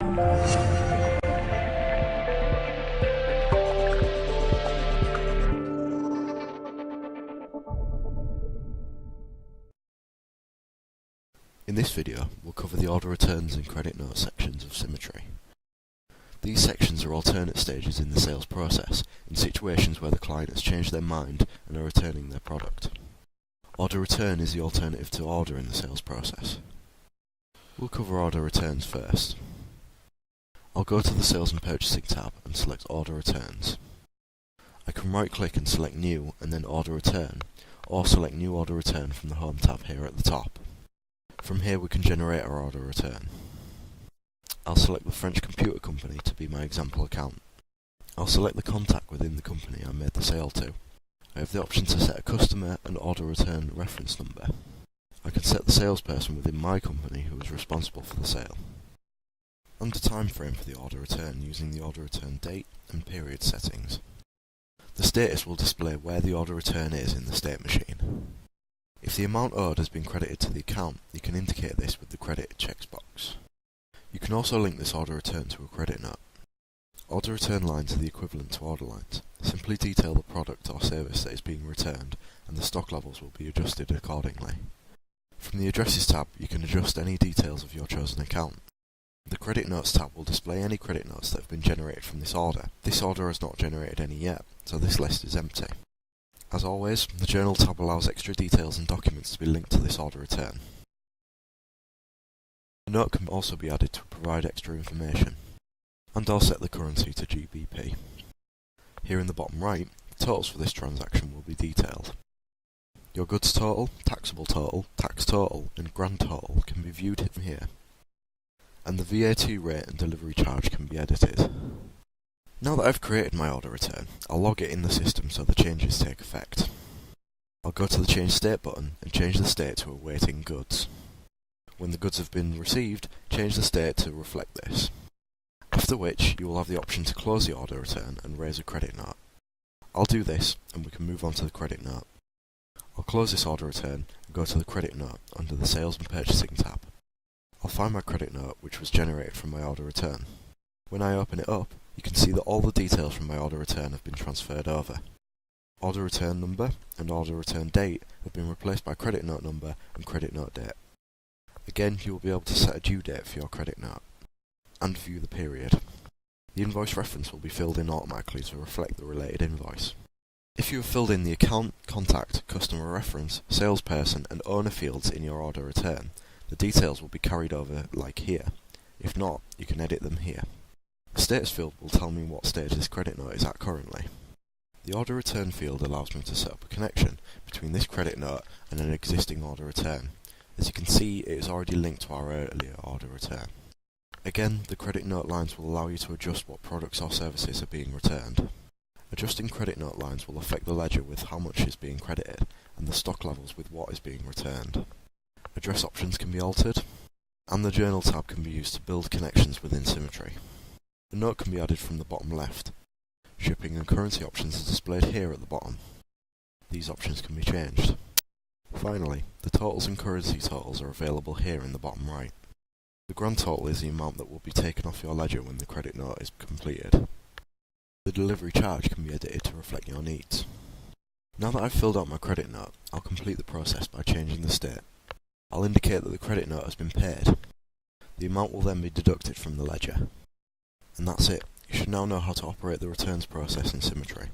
In this video, we'll cover the order returns and credit note sections of Symmetry. These sections are alternate stages in the sales process, in situations where the client has changed their mind and are returning their product. Order return is the alternative to order in the sales process. We'll cover order returns first. I'll go to the Sales and Purchasing tab and select Order Returns. I can right-click and select New and then Order Return, or select New Order Return from the Home tab here at the top. From here we can generate our order return. I'll select the French computer company to be my example account. I'll select the contact within the company I made the sale to. I have the option to set a customer and order return reference number. I can set the salesperson within my company who is responsible for the sale. And a time frame for the order return using the order return date and period settings. The status will display where the order return is in the state machine. If the amount owed has been credited to the account, you can indicate this with the credit checkbox. You can also link this order return to a credit note. Order return lines are the equivalent to order lines. Simply detail the product or service that is being returned, and the stock levels will be adjusted accordingly. From the Addresses tab, you can adjust any details of your chosen account. The Credit Notes tab will display any credit notes that have been generated from this order. This order has not generated any yet, so this list is empty. As always, the Journal tab allows extra details and documents to be linked to this order return. A note can also be added to provide extra information. And I'll set the currency to GBP. Here in the bottom right, the totals for this transaction will be detailed. Your goods total, taxable total, tax total, and grand total can be viewed from here. And the VAT rate and delivery charge can be edited. Now that I've created my order return, I'll log it in the system so the changes take effect. I'll go to the Change State button and change the state to awaiting goods. When the goods have been received, change the state to reflect this. After which, you will have the option to close the order return and raise a credit note. I'll do this, and we can move on to the credit note. I'll close this order return and go to the credit note under the Sales and Purchasing tab. I'll find my credit note which was generated from my order return. When I open it up, you can see that all the details from my order return have been transferred over. Order return number and order return date have been replaced by credit note number and credit note date. Again, you will be able to set a due date for your credit note, and view the period. The invoice reference will be filled in automatically to reflect the related invoice. If you have filled in the account, contact, customer reference, salesperson and owner fields in your order return, the details will be carried over like here. If not, you can edit them here. The status field will tell me what stage this credit note is at currently. The order return field allows me to set up a connection between this credit note and an existing order return. As you can see, it is already linked to our earlier order return. Again, the credit note lines will allow you to adjust what products or services are being returned. Adjusting credit note lines will affect the ledger with how much is being credited, and the stock levels with what is being returned. Address options can be altered, and the Journal tab can be used to build connections within Symmetry. A note can be added from the bottom left. Shipping and currency options are displayed here at the bottom. These options can be changed. Finally, the totals and currency totals are available here in the bottom right. The grand total is the amount that will be taken off your ledger when the credit note is completed. The delivery charge can be edited to reflect your needs. Now that I've filled out my credit note, I'll complete the process by changing the state. I'll indicate that the credit note has been paid. The amount will then be deducted from the ledger. And that's it. You should now know how to operate the returns process in Symmetry.